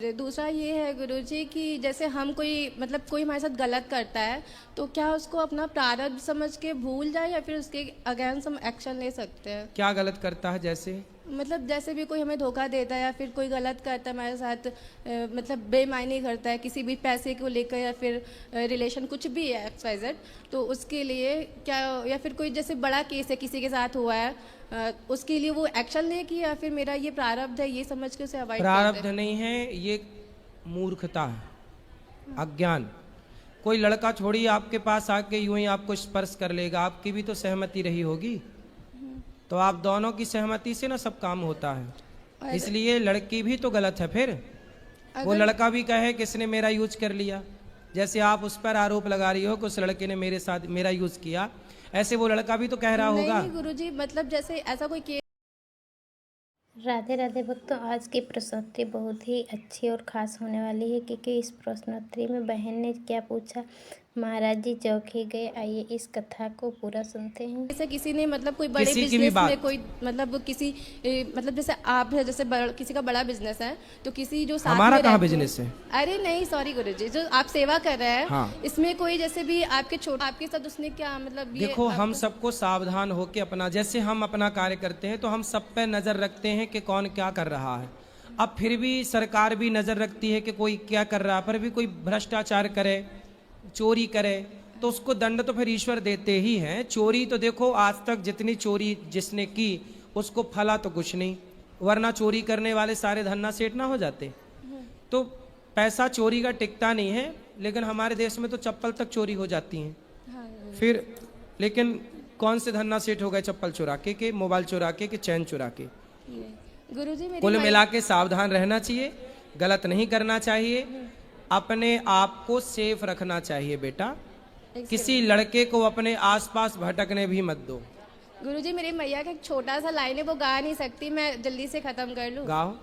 दूसरा ये है गुरुजी कि जैसे हम कोई मतलब कोई हमारे साथ गलत करता है तो क्या उसको अपना प्रारब्ध समझ के भूल जाए या फिर उसके अगेंस्ट हम एक्शन ले सकते हैं। क्या गलत करता है जैसे? मतलब जैसे भी कोई हमें धोखा देता है या फिर कोई गलत करता है हमारे साथ मतलब बेईमानी करता है किसी भी पैसे को लेकर या फिर रिलेशन कुछ भी है XYZ, तो उसके लिए क्या या फिर कोई जैसे बड़ा केस है किसी के साथ हुआ है उसके लिए वो एक्शन ले कि या फिर मेरा ये प्रारब्ध है ये समझ के उसे अवॉइड प्रारब्ध करते हैं। नहीं है, ये मूर्खता है, अज्ञान। कोई लड़का छोड़िए आपके पास आके यूं ही आपको स्पर्श कर लेगा, आपकी भी तो सहमति रही होगी, तो आप दोनों की सहमति से ना सब काम होता है। इसलिए लड़की भी तो गलत है फिर। वो लड़का भी कहे कि इसने मेरा यूज कर लिया, जैसे आप उस पर आरोप लगा रही हो कि उस लड़के ने मेरे साथ मेरा यूज किया, ऐसे वो लड़का भी तो कह रहा होगा। नहीं गुरुजी, मतलब जैसे ऐसा कोई केस। राधे राधे भक्तों, आज की प्रश्नोत्तरी बहुत ही अच्छी और ख़ास होने वाली है क्योंकि इस प्रश्नोत्तरी में बहन ने क्या पूछा, महाराज जी चौंक ही गए। आइए इस कथा को पूरा सुनते हैं। जैसे किसी ने मतलब कोई बड़े किसी की भी बिजनेस बात। में कोई मतलब किसी मतलब जैसे आप है जैसे किसी का बड़ा बिजनेस है तो किसी जो साथ हमारा में कहाँ रहते हैं- बिजनेस है? अरे नहीं सॉरी गुरुजी, जो आप सेवा कर रहे हैं हाँ। इसमें कोई जैसे भी आपके छोटा आपके साथ उसने क्या मतलब ये देखो, हम आपको- सबको सावधान होकर अपना, जैसे हम अपना कार्य करते हैं तो हम सब पे नजर रखते हैं कि कौन क्या कर रहा है। अब फिर भी सरकार भी नजर रखती है कि कोई क्या कर रहा है, पर भी कोई भ्रष्टाचार करे, चोरी करे, तो उसको दंड तो फिर ईश्वर देते ही हैं। चोरी तो देखो आज तक जितनी चोरी जिसने की उसको फला तो कुछ नहीं, वरना चोरी करने वाले सारे धन्ना सेठ ना हो जाते। तो पैसा चोरी का टिकता नहीं है, लेकिन हमारे देश में तो चप्पल तक चोरी हो जाती हैं। हाँ, फिर लेकिन कौन से धन्ना सेठ हो गए चप्पल चुरा के मोबाइल चुरा के चैन चुरा के? गुरुजी मेरी कुल माई- मिला के सावधान रहना चाहिए, गलत नहीं करना चाहिए, अपने आप को सेफ रखना चाहिए बेटा। किसी लड़के को अपने आसपास भटकने भी मत दो। गुरुजी मेरी मैया का एक छोटा सा लाइन है वो गा नहीं सकती, मैं जल्दी से खत्म कर लूं। गाओ।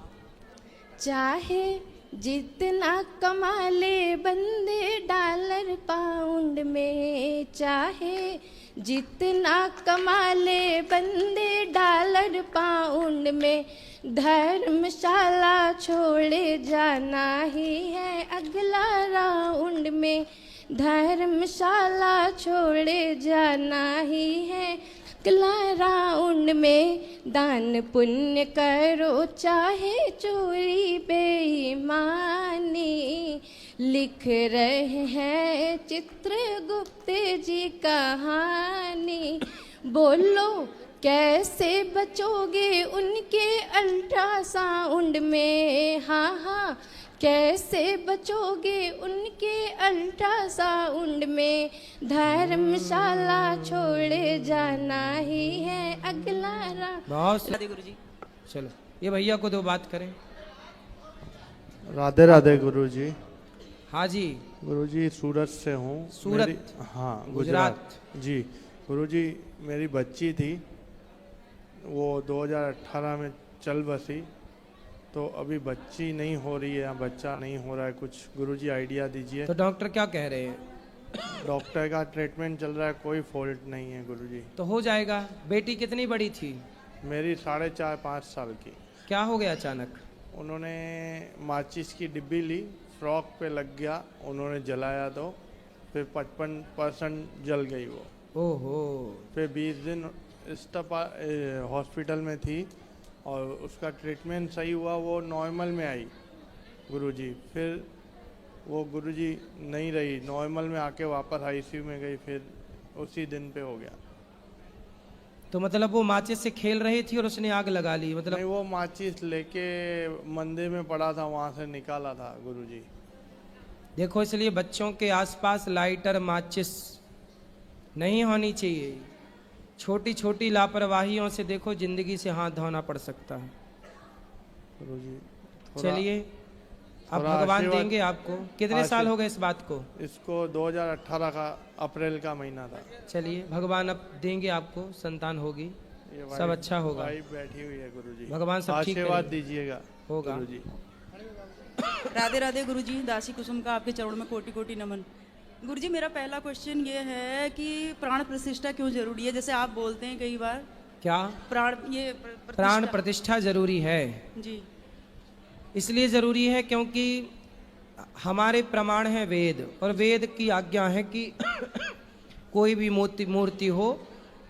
चाहे जितना कमा ले बंदे डॉलर पाउंड में, चाहे जितना कमा ले बंदे डॉलर पाउंड में, धर्मशाला छोड़े जाना ही है अगला राउंड में, धर्मशाला छोड़े जाना ही है अगला राउंड में, दान पुण्य करो चाहे चोरी बेईमानी, लिख रहे हैं चित्रगुप्त जी कहानी, बोलो कैसे बचोगे उनके अल्ट्रासाउंड में, हाँ हाँ कैसे बचोगे उनके अल्ट्रासाउंड में, धर्मशाला छोड़े जाना ही है अगला बहुत गुरुजी। चलो ये भैया को दो बात करें। राधे राधे गुरुजी। हाँ जी। गुरुजी सूरत से हूँ। सूरत? हाँ गुजरात। जी गुरुजी, मेरी बच्ची थी, वो 2018 में चल बसी, तो अभी बच्ची नहीं हो रही है या बच्चा नहीं हो रहा है, कुछ गुरुजी आइडिया दीजिए। तो डॉक्टर क्या कह रहे हैं? डॉक्टर का ट्रीटमेंट चल रहा है, कोई फॉल्ट नहीं है गुरुजी। तो हो जाएगा। बेटी कितनी बड़ी थी? मेरी 4.5-5 साल की। क्या हो गया अचानक? उन्होंने माचिस की डिब्बी ली, फ्रॉक पे लग गया, उन्होंने जलाया तो फिर 55% जल गई वो। ओहो। फिर 20 दिन हॉस्पिटल में थी और उसका ट्रीटमेंट सही हुआ, वो नॉर्मल में आई गुरुजी। फिर वो गुरुजी नहीं रही, नॉर्मल में आके वापस आईसीयू में गई, फिर उसी दिन पे हो गया। तो मतलब वो माचिस से खेल रही थी और उसने आग लगा ली मतलब? नहीं, वो माचिस लेके मंदिर में पड़ा था, वहाँ से निकाला था गुरुजी। देखो, इसलिए बच्चों के आसपास लाइटर माचिस नहीं होनी चाहिए। छोटी छोटी लापरवाहियों से देखो जिंदगी से हाथ धोना पड़ सकता है गुरुजी। चलिए, अब भगवान देंगे आपको। कितने साल हो गए इस बात को? इसको 2018 का अप्रैल का महीना था। चलिए, भगवान अब देंगे आपको, संतान होगी, सब अच्छा होगा। वाइफ बैठी हुई है गुरुजी, भगवान सब ठीक आशीर्वाद करेंगे। दीजिएगा होगा। गुरुजी। राधे राधे गुरुजी, दासी कुसुम का आपके चरणों में कोटि कोटि नमन। गुरुजी, मेरा पहला क्वेश्चन ये है कि प्राण प्रतिष्ठा क्यों जरूरी है? जैसे आप बोलते हैं कई बार क्या प्राण प्राण प्रतिष्ठा जरूरी है? जी। इसलिए ज़रूरी है क्योंकि हमारे प्रमाण है वेद, और वेद की आज्ञा है कि कोई भी मूर्ति हो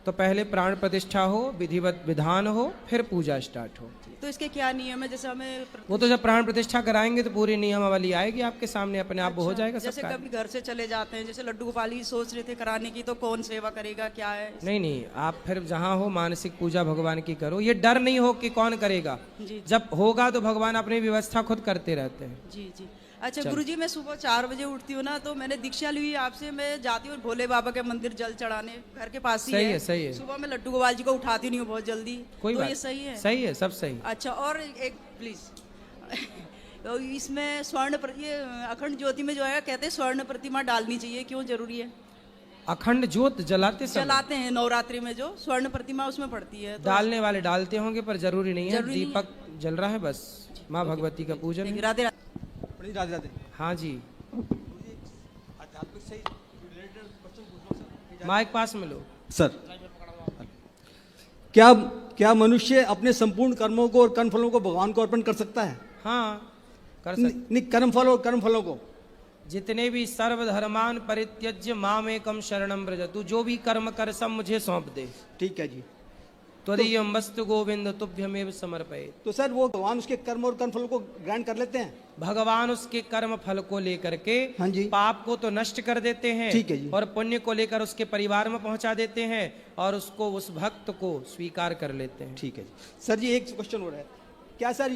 तो पहले प्राण प्रतिष्ठा हो, विधिवत विधान हो, फिर पूजा स्टार्ट हो। तो इसके क्या नियम है? जैसे हमें वो तो जब प्राण प्रतिष्ठा कराएंगे तो पूरी नियमावली आएगी आपके सामने, अपने आप हो जाएगा सब जैसे कार्य। कभी घर से चले जाते हैं, जैसे लड्डू गोपाल ही सोच रहे थे कराने की, तो कौन सेवा करेगा, क्या है? नहीं नहीं, आप फिर जहाँ हो मानसिक पूजा भगवान की करो, ये डर नहीं हो कि कौन करेगा। जी जब होगा तो भगवान अपनी व्यवस्था खुद करते रहते हैं। जी जी। अच्छा गुरुजी, मैं सुबह 4 बजे उठती हूँ ना, तो मैंने दीक्षा ली हुई आपसे, मैं जाती हूँ भोले बाबा के मंदिर जल चढ़ाने, घर के पास ही सही है। है, सही है। सुबह मैं लड्डू गोपाल जी को उठाती नहीं हूँ बहुत जल्दी, कोई तो बात ये सही है? सही है, सब सही। अच्छा, और एक प्लीज तो इसमें ये अखंड ज्योति में जो है कहते हैं स्वर्ण प्रतिमा डालनी चाहिए, क्यों जरूरी है? अखंड ज्योत जलाते समय जलाते हैं नवरात्रि में, जो स्वर्ण प्रतिमा उसमें पड़ती है, तो डालने वाले डालते होंगे, पर जरूरी नहीं है। जरूरी नहीं दीपक जल रहा है बस, माँ भगवती का पूजन है। राधे राधे। राधे राधे। हाँ जी, आध्यात्मिक से रिलेटेड क्वेश्चन पूछ लो सर। माइक पास में लो। सर, क्या क्या मनुष्य अपने संपूर्ण कर्मों को और कर्म फलों को भगवान को अर्पण कर सकता है? हाँ, कर सकते। नहीं, कर्म फल और कर्म फलों को। जितने भी सर्वधर्मान परित्यज्य मामेकम शरणम व्रज, तू जो भी कर्म कर सब मुझे सौंप दे। ठीक है जी। त्वदीयम वस्तु गोविंद तुभ्यमेव समर्पयेत्। तो सर वो भगवान उसके कर्म और कर्म फलों को ग्रहण कर लेते हैं? भगवान उसके कर्म फल को लेकर के हाँ जी। पाप को तो नष्ट कर देते हैं, ठीक है जी। और पुण्य को लेकर उसके परिवार में पहुंचा देते हैं, और उसको, उस भक्त को स्वीकार कर लेते हैं। ठीक है जी। सर जी एक क्वेश्चन हो रहा है, क्या सर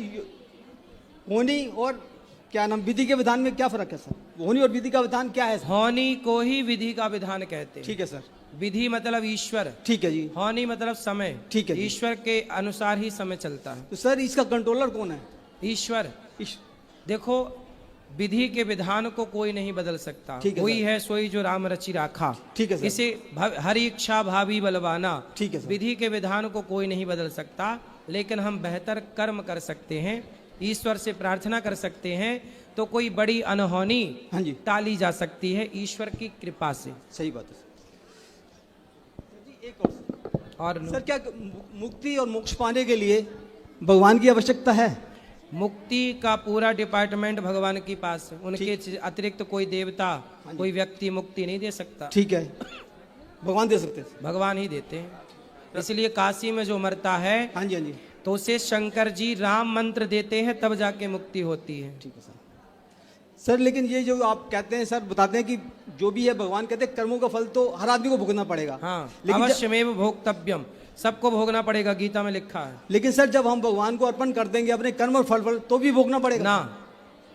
होनी और क्या नाम विधि के विधान में क्या फर्क है सर? होनी और विधि का विधान क्या है सर? होनी को ही विधि का विधान कहते हैं। ठीक है सर। विधि मतलब ईश्वर, ठीक है जी। होनी मतलब समय। ठीक है जी। ईश्वर के अनुसार ही समय चलता है। तो सर इसका कंट्रोलर कौन है? ईश्वर। देखो, विधि के विधान को कोई नहीं बदल सकता, ठीक है कोई सर। है सोई जो राम रचि राखा। ठीक है सर। इसे हरि इच्छा भावी बलवाना। ठीक है सर। विधि के विधान को कोई नहीं बदल सकता, लेकिन हम बेहतर कर्म कर सकते हैं, ईश्वर से प्रार्थना कर सकते हैं, तो कोई बड़ी अनहोनी हाँ जी। टाली जा सकती है ईश्वर की कृपा से। सही बात है सर। एक और सर, क्या मुक्ति और मोक्ष पाने के लिए भगवान की आवश्यकता है? मुक्ति का पूरा डिपार्टमेंट भगवान के पास है, उनके अतिरिक्त कोई देवता, कोई व्यक्ति मुक्ति नहीं दे सकता। ठीक है, भगवान दे सकते हैं। भगवान ही देते हैं। इसलिए काशी में जो मरता है हाँ जी, हाँ जी। तो उसे शंकर जी राम मंत्र देते हैं, तब जाके मुक्ति होती है। ठीक है सर। सर लेकिन ये जो आप कहते हैं सर, बताते हैं कि जो भी है भगवान कहते हैं कर्मों का फल तो हर आदमी को भोगना पड़ेगा। हाँ, लेकिन अवश्यमेव भोक्तव्यम, सबको भोगना पड़ेगा, गीता में लिखा है। लेकिन सर जब हम भगवान को अर्पण कर देंगे अपने कर्म और फल तो भी भोगना पड़ेगा ना,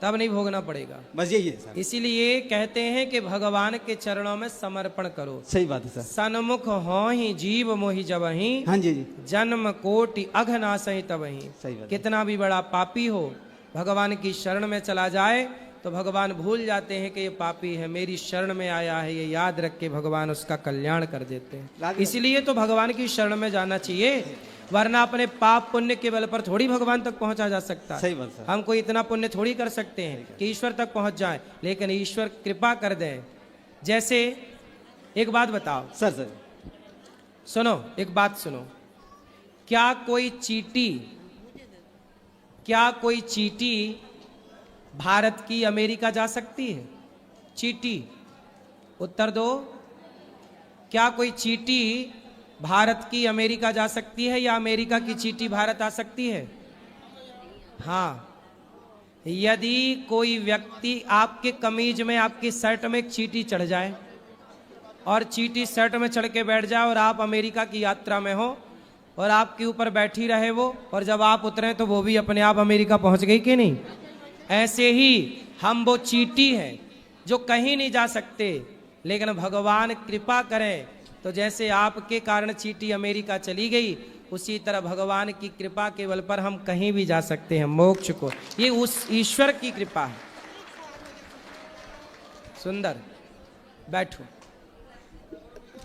तब नहीं भोगना पड़ेगा। बस यही है सर। इसीलिए कहते हैं कि भगवान के चरणों में समर्पण करो। सही बात है सर। सन्मुख हो ही जीव मोहि जबहि, हाँ जी जी। जन्म कोटि अघनासहि तबहि। सही बात। कितना भी बड़ा पापी हो, भगवान की शरण में चला जाए तो भगवान भूल जाते हैं कि ये पापी है, मेरी शरण में आया है, ये याद रख के भगवान उसका कल्याण कर देते हैं। इसलिए तो भगवान की शरण में जाना चाहिए, वरना अपने पाप पुण्य के बल पर थोड़ी भगवान तक पहुंचा जा सकता है। सही बात सर। हम कोई इतना पुण्य थोड़ी कर सकते हैं कि ईश्वर तक पहुंच जाए, लेकिन ईश्वर कृपा कर दे। जैसे एक बात बताओ सर। सर सुनो, एक बात सुनो, क्या कोई चींटी भारत की अमेरिका जा सकती है? चींटी, उत्तर दो। क्या कोई चींटी भारत की अमेरिका जा सकती है, या अमेरिका की चींटी भारत आ सकती है? हाँ, यदि कोई व्यक्ति आपके कमीज में, आपकी शर्ट में एक चींटी चढ़ जाए, और चींटी शर्ट में चढ़ के बैठ जाए, और आप अमेरिका की यात्रा में हो, और आपके ऊपर बैठी रहे वो, और जब आप उतरे तो वो भी अपने आप अमेरिका पहुंच गई कि नहीं? ऐसे ही हम वो चींटी हैं जो कहीं नहीं जा सकते, लेकिन भगवान कृपा करें तो जैसे आपके कारण चींटी अमेरिका चली गई, उसी तरह भगवान की कृपा के बल पर हम कहीं भी जा सकते हैं मोक्ष को। ये उस ईश्वर की कृपा है। सुंदर, बैठो,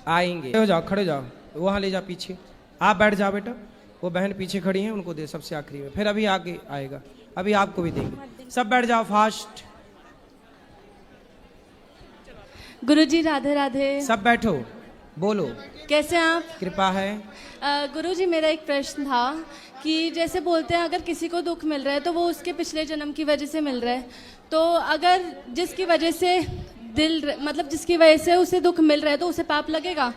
आएंगे। हो जाओ, खड़े जाओ, वहां ले जा पीछे। आप बैठ जाओ बेटा, वो बहन पीछे खड़ी हैं, उनको दे सबसे आखिरी में, फिर अभी आगे आएगा, अभी आपको भी देंगे। सब बैठ जाओ फास्ट। गुरुजी राधे राधे। सब बैठो, बोलो। कैसे हैं आप? कृपा है। गुरुजी, मेरा एक प्रश्न था कि जैसे बोलते हैं अगर किसी को दुख मिल रहा है तो वो उसके पिछले जन्म की वजह से मिल रहा है, तो अगर जिसकी वजह से जिसकी वजह से उसे दुख मिल रहा है तो उसे पाप लगेगा?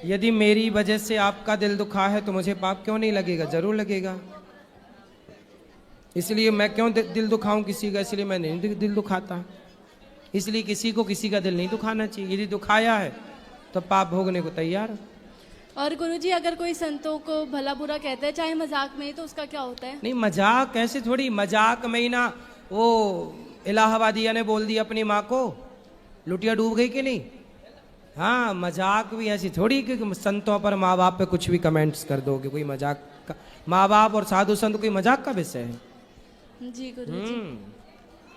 यदि मेरी वजह से आपका दिल दुखा है तो मुझे पाप क्यों नहीं लगेगा? जरूर लगेगा। इसलिए मैं क्यों दिल दुखाऊं किसी का? इसलिए मैं नहीं दिल दुखाता। इसलिए किसी को किसी का दिल नहीं दुखाना चाहिए। यदि दुखाया है तो पाप भोगने को तैयार। और गुरुजी, अगर कोई संतों को भला बुरा कहता है चाहे मजाक में ही, तो उसका क्या होता है? नहीं, मजाक ऐसे थोड़ी, मजाक में ही ना वो इलाहाबादिया ने बोल दिया अपनी माँ को, लुटिया डूब गई कि नहीं? हाँ, मजाक भी ऐसी थोड़ी कि संतों पर माँ बाप पे कुछ भी कमेंट्स कर दोगे। कोई मजाक का, माँ बाप और साधु संत कोई मजाक का विषय है? जी गुरुजी,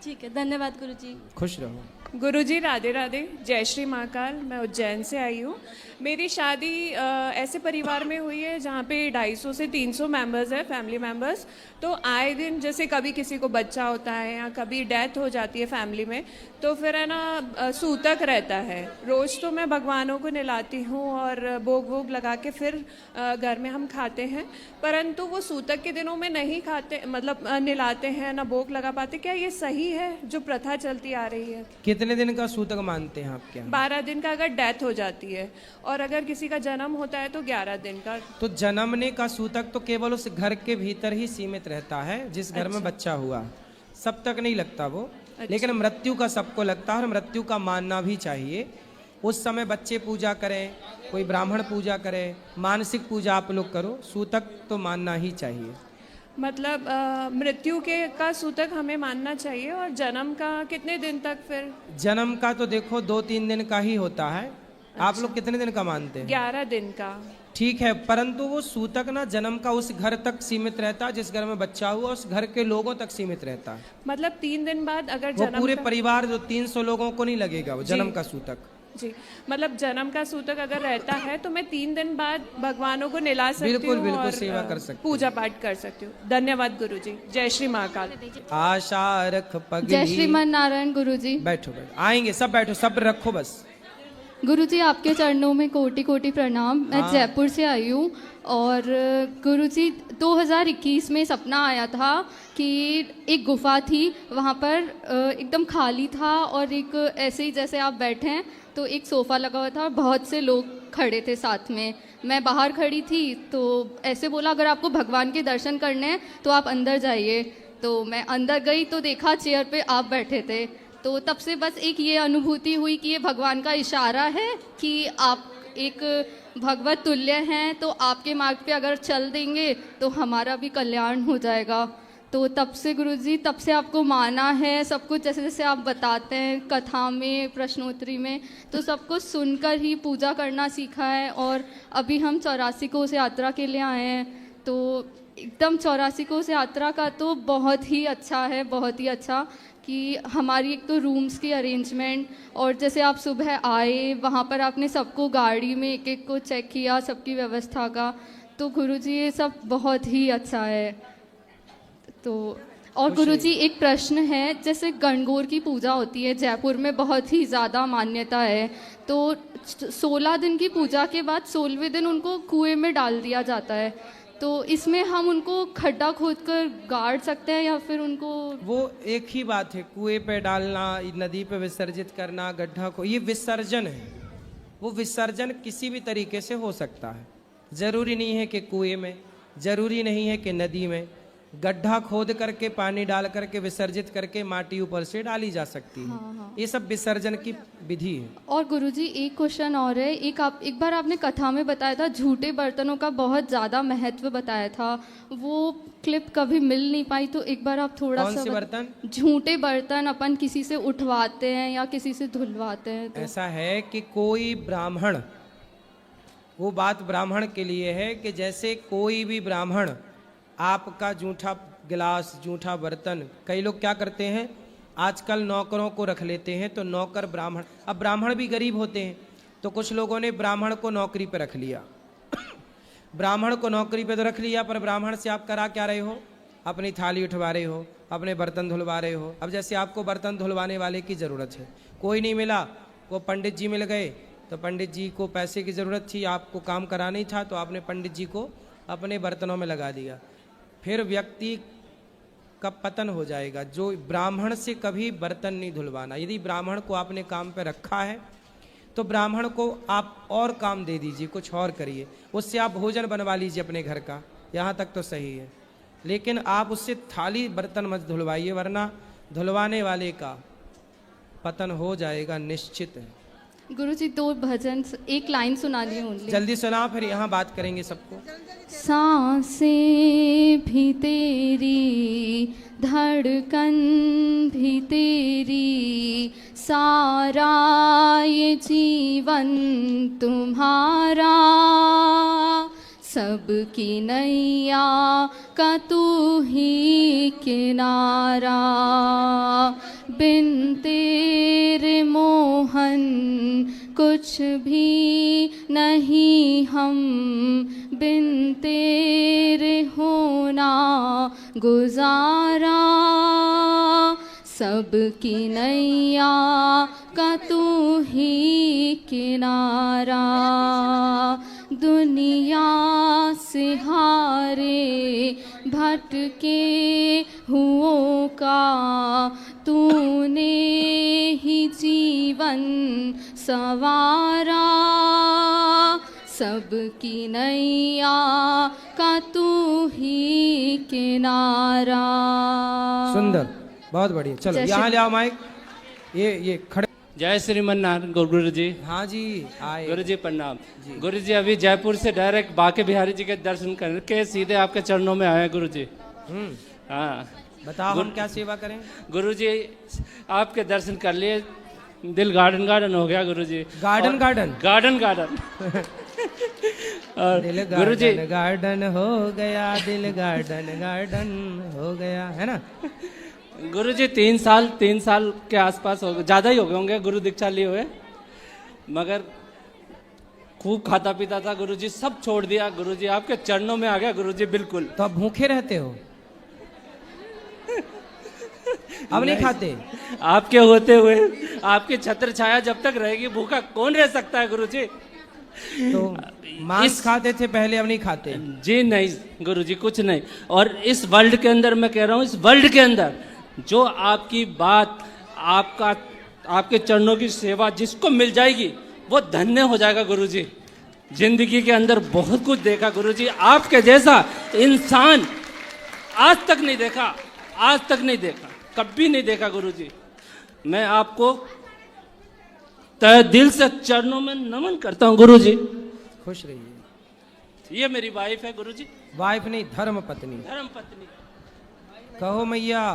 ठीक है, धन्यवाद गुरुजी। खुश रहो। गुरुजी राधे राधे, जय श्री महाकाल। मैं उज्जैन से आई हूँ। मेरी शादी ऐसे परिवार में हुई है जहाँ पे 250 से 300 मेंबर्स है, फैमिली मेंबर्स। तो आए दिन जैसे कभी किसी को बच्चा होता है या कभी डेथ हो जाती है फैमिली में, तो फिर है ना सूतक रहता है। रोज़ तो मैं भगवानों को नहलाती हूँ और भोग वोग लगा के फिर घर में हम खाते हैं, परंतु वो सूतक के दिनों में नहीं खाते, मतलब नहलाते हैं ना भोग लगा पाते। क्या ये सही है जो प्रथा चलती आ रही है? कितने दिन का सूतक मानते हैं आपके यहाँ? 12 दिन का अगर डेथ हो जाती है, और अगर किसी का जन्म होता है तो 11 दिन का। तो जन्मने का सूतक तो केवल उस घर के भीतर ही सीमित रहता है जिस घर में बच्चा हुआ, सब तक नहीं लगता वो। लेकिन मृत्यु का सबको लगता है और मृत्यु का मानना भी चाहिए। उस समय बच्चे पूजा करें, कोई ब्राह्मण पूजा करे, मानसिक पूजा आप लोग करो, सूतक तो मानना ही चाहिए। मतलब मृत्यु के का सूतक हमें मानना चाहिए। और जन्म का कितने दिन तक? फिर जन्म का तो देखो 2-3 दिन का ही होता है। आप लोग कितने दिन का मानते हैं? 11 दिन का। ठीक है, परंतु वो सूतक ना जन्म का उस घर तक सीमित रहता है जिस घर में बच्चा हुआ, उस घर के लोगों तक सीमित रहता है। मतलब 3 दिन बाद अगर वो जन्म पूरे का... परिवार जो 300 लोगों को नहीं लगेगा वो जन्म का सूतक। जी, मतलब जन्म का सूतक अगर रहता है तो मैं 3 दिन बाद भगवानों को नहला सकती हूँ। बिल्कुल बिल्कुल, और सेवा कर सकते, पूजा पाठ कर सकती हूँ। धन्यवाद गुरुजी, जय श्री महाकाल। आशा रख पगली। जय श्रीमान नारायण गुरुजी। बैठो बैठो, आएंगे सब, बैठो सब रखो बस। गुरुजी, आपके चरणों में कोटि कोटि प्रणाम। मैं जयपुर से आई हूँ और गुरुजी 2021 में सपना आया था कि एक गुफा थी, वहाँ पर एकदम खाली था और एक ऐसे ही जैसे आप बैठे हैं तो एक सोफ़ा लगा हुआ था और बहुत से लोग खड़े थे साथ में। मैं बाहर खड़ी थी तो ऐसे बोला अगर आपको भगवान के दर्शन करने हैं तो आप अंदर जाइए। तो मैं अंदर गई तो देखा चेयर पे आप बैठे थे। तो तब से बस एक ये अनुभूति हुई कि ये भगवान का इशारा है कि आप एक भगवत तुल्य हैं, तो आपके मार्ग पे अगर चल देंगे तो हमारा भी कल्याण हो जाएगा। तो तब से गुरुजी, तब से आपको माना है सब कुछ, जैसे जैसे आप बताते हैं कथा में, प्रश्नोत्तरी में, तो सब कुछ सुनकर ही पूजा करना सीखा है। और अभी हम 84 कोस यात्रा के लिए आए हैं, तो एकदम 84 कोस यात्रा का तो बहुत ही अच्छा है, बहुत ही अच्छा कि हमारी एक तो रूम्स की अरेंजमेंट, और जैसे आप सुबह आए वहाँ पर आपने सबको गाड़ी में एक एक को चेक किया, सबकी व्यवस्था का, तो गुरुजी ये सब बहुत ही अच्छा है। तो और गुरुजी एक प्रश्न है, जैसे गणगौर की पूजा होती है जयपुर में, बहुत ही ज़्यादा मान्यता है, तो 16 दिन की पूजा के बाद 16वें दिन उनको कुएं में डाल दिया जाता है, तो इसमें हम उनको खड्डा खोदकर गाड़ सकते हैं या फिर उनको? वो एक ही बात है, कुएं पे डालना, नदी पे विसर्जित करना, गड्ढा को, ये विसर्जन है। वो विसर्जन किसी भी तरीके से हो सकता है, जरूरी नहीं है कि कुएं में, जरूरी नहीं है कि नदी में, गड्ढा खोद करके पानी डाल करके विसर्जित करके माटी ऊपर से डाली जा सकती है। हाँ। ये सब विसर्जन की विधि है। और गुरुजी एक क्वेश्चन और है, एक बार आपने कथा में बताया था झूठे बर्तनों का बहुत ज़्यादा महत्व बताया था, वो क्लिप कभी मिल नहीं पाई, तो एक बार आप थोड़ा सा। कौन से बर्तन? झूठे बर्तन अपन किसी से उठवाते हैं या किसी से धुलवाते हैं तो? ऐसा है कि कोई ब्राह्मण, वो बात ब्राह्मण के लिए है कि जैसे कोई भी ब्राह्मण आपका जूठा गिलास, जूठा बर्तन, कई लोग क्या करते हैं आजकल नौकरों को रख लेते हैं, तो नौकर ब्राह्मण, अब ब्राह्मण भी गरीब होते हैं, तो कुछ लोगों ने ब्राह्मण को नौकरी पर रख लिया। ब्राह्मण को नौकरी पे तो रख लिया, पर ब्राह्मण से आप करा क्या रहे हो? अपनी थाली उठवा रहे हो, अपने बर्तन धुलवा रहे हो। अब जैसे आपको बर्तन धुलवाने वाले की ज़रूरत है, कोई नहीं मिला, वो पंडित जी मिल गए, तो पंडित जी को पैसे की ज़रूरत थी, आपको काम कराना ही था, तो आपने पंडित जी को अपने बर्तनों में लगा दिया। फिर व्यक्ति का पतन हो जाएगा। जो ब्राह्मण से कभी बर्तन नहीं धुलवाना। यदि ब्राह्मण को आपने काम पे रखा है तो ब्राह्मण को आप और काम दे दीजिए, कुछ और करिए, उससे आप भोजन बनवा लीजिए अपने घर का, यहाँ तक तो सही है। लेकिन आप उससे थाली बर्तन मत धुलवाइए, वरना धुलवाने वाले का पतन हो जाएगा निश्चित है। गुरुजी 2 भजन, एक लाइन सुना दी ओनली। जल्दी सुना, फिर यहाँ बात करेंगे सबको। सांसें भी तेरी, धड़कन भी तेरी, सारा ये जीवन तुम्हारा, सबकी नैया का तू ही किनारा, बिन तेरे मोहन कुछ भी नहीं हम, बिन तेरे होना गुजारा, सबकी नैया का तू ही किनारा, दुनिया से हारे भटके हुओं का तूने ही जीवन सवारा, सबकी नैया का तू ही किनारा। सुंदर, बहुत बढ़िया। चलो यहाँ ले आओ माइक। ये खड़े। जय श्रीमन्नारायण गुरु जी। हाँ जी आए। गुरु जी प्रणाम। गुरु जी अभी जयपुर से डायरेक्ट बांके बिहारी जी के दर्शन करके सीधे आपके चरणों में आए गुरु जी। हाँ बताओ हम क्या सेवा करें। गुरु जी आपके दर्शन कर लिए, दिल गार्डन गार्डन हो गया गुरु जी। गार्डन गार्डन गार्डन गार्डन और दिल गुरु जी गार्डन हो गया, दिल गार्डन गार्डन हो गया, है ना। गुरु जी 3 साल के आसपास हो गए, ज़्यादा ही हो गए होंगे गुरु दीक्षा लिए हुए, मगर खूब खाता पीता था गुरु जी, सब छोड़ दिया गुरु जी, आपके चरणों में आ गया गुरु जी बिल्कुल। तो अब भूखे रहते हो? अब नहीं खाते? आपके होते हुए आपकी छत्र छाया जब तक रहेगी भूखा कौन रह सकता है गुरु जी। तो मांस खाते थे पहले, अब नहीं खाते? जी नहीं गुरु जी कुछ नहीं। और इस वर्ल्ड के अंदर मैं कह रहा हूँ, इस वर्ल्ड के अंदर जो आपकी बात, आपके चरणों की सेवा जिसको मिल जाएगी वो धन्य हो जाएगा गुरु जी। जिंदगी के अंदर बहुत कुछ देखा गुरु जी, आपके जैसा इंसान आज तक नहीं देखा, आज तक नहीं देखा, कभी नहीं देखा गुरु जी। मैं आपको तहे दिल से चरणों में नमन करता हूँ गुरु जी। खुश रहिए। ये मेरी वाइफ है गुरु जी। वाइफ नहीं, धर्म पत्नी। धर्म पत्नी। कहो मैया।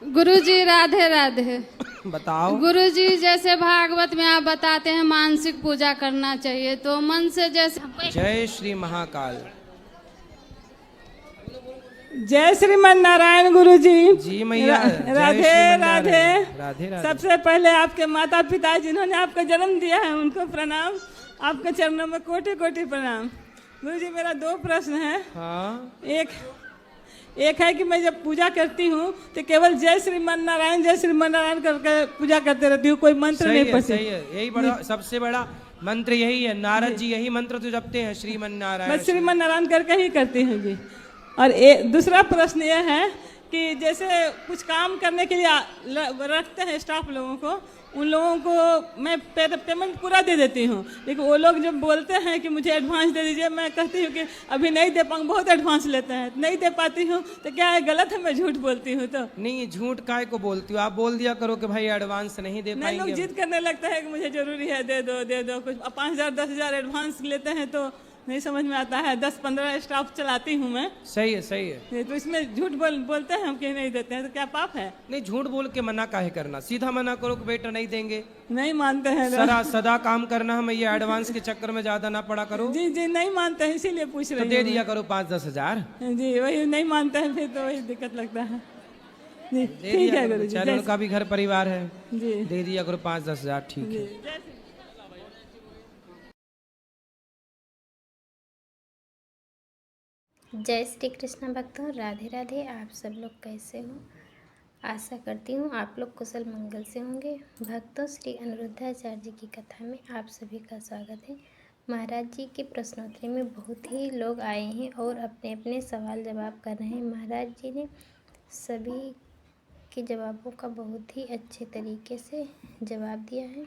गुरुजी राधे राधे। बताओ। गुरुजी जैसे भागवत में आप बताते हैं मानसिक पूजा करना चाहिए, तो मन से जैसे। जय श्री महाकाल। जय श्रीमन नारायण गुरु जी। जी मैया। राधे राधे। राधे राधे। सबसे पहले आपके माता पिता जिन्होंने आपको जन्म दिया है उनको प्रणाम, आपके चरणों में कोटि कोटि प्रणाम। गुरु जी मेरा 2 प्रश्न है। हाँ। एक है कि मैं जब पूजा करती हूँ तो केवल जय श्रीमन नारायण करके पूजा करते रहती हूँ, कोई मंत्र नहीं पढ़ती। सही है, यही बड़ा सबसे बड़ा मंत्र यही है। नारद जी यही मंत्र तो जपते हैं, श्रीमन नारायण। मैं श्रीमन नारायण करके ही करती हूँ जी। और दूसरा प्रश्न ये है कि जैसे कुछ काम करने के लिए रखते हैं स्टाफ लोगों को, उन लोगों को मैं पेमेंट पूरा दे देती हूँ, लेकिन वो लोग जब बोलते हैं कि मुझे एडवांस दे दीजिए, मैं कहती हूँ कि अभी नहीं दे पाऊँगी, बहुत एडवांस लेते हैं, नहीं दे पाती हूँ। तो क्या है गलत है, मैं झूठ बोलती हूँ? तो नहीं, झूठ काय को बोलती हो आप? बोल दिया करो कि भाई एडवांस नहीं दे पाएंगे। लोग जिद करने लगता है कि मुझे जरूरी है, दे दो कुछ। 5,000 10,000 एडवांस लेते हैं तो नहीं समझ में आता है। 10-15 स्टाफ चलाती हूँ मैं। सही है। तो इसमें झूठ बोलते हैं हम कि नहीं देते हैं, तो क्या पाप है? नहीं, झूठ बोल के मना काहे करना, सीधा मना करो कि बेटा नहीं देंगे। नहीं मानते हैं सदा काम करना, हमें ये एडवांस के चक्कर में ज्यादा ना पड़ा करो। जी नहीं मानते हैं, इसीलिए पूछ रही हूँ। तो दे दिया करो 5-10 हजार। जी वही नहीं मानते हैं, फिर तो वही दिक्कत लगता है। जी ठीक है गुरु जी। उनका भी घर परिवार है जी, दे दिया करो 5-10 हजार। ठीक है। जय श्री कृष्ण भक्तों, राधे राधे। आप सब लोग कैसे हो? आशा करती हूँ आप लोग कुशल मंगल से होंगे। भक्तों, श्री अनिरुद्धाचार्य जी की कथा में आप सभी का स्वागत है। महाराज जी के प्रश्नोत्तरी में बहुत ही लोग आए हैं और अपने अपने सवाल जवाब कर रहे हैं। महाराज जी ने सभी के जवाबों का बहुत ही अच्छे तरीके से जवाब दिया है,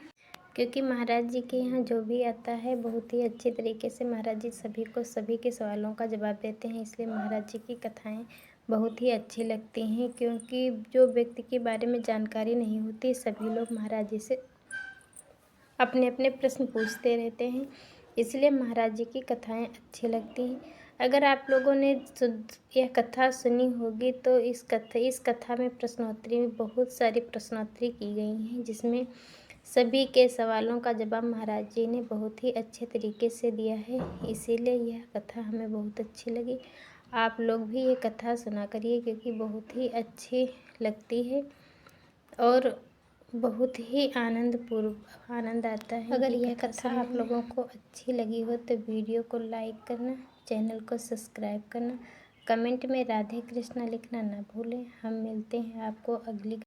क्योंकि महाराज जी के यहाँ जो भी आता है बहुत ही अच्छे तरीके से महाराज जी सभी के सवालों का जवाब देते हैं। इसलिए महाराज जी की कथाएं बहुत ही अच्छी लगती हैं, क्योंकि जो व्यक्ति के बारे में जानकारी नहीं होती सभी लोग महाराज जी से अपने अपने प्रश्न पूछते रहते हैं। इसलिए महाराज जी की कथाएं अच्छी लगती हैं। अगर आप लोगों ने यह कथा सुनी होगी तो इस कथा में प्रश्नोत्तरी में बहुत सारी प्रश्नोत्तरी की गई हैं, जिसमें सभी के सवालों का जवाब महाराज जी ने बहुत ही अच्छे तरीके से दिया है। इसीलिए यह कथा हमें बहुत अच्छी लगी। आप लोग भी ये कथा सुना करिए, क्योंकि बहुत ही अच्छी लगती है और बहुत ही आनंद आता है। अगर यह कथा आप लोगों को अच्छी लगी हो तो वीडियो को लाइक करना, चैनल को सब्सक्राइब करना, कमेंट में राधे कृष्णा लिखना ना भूलें। हम मिलते हैं आपको अगली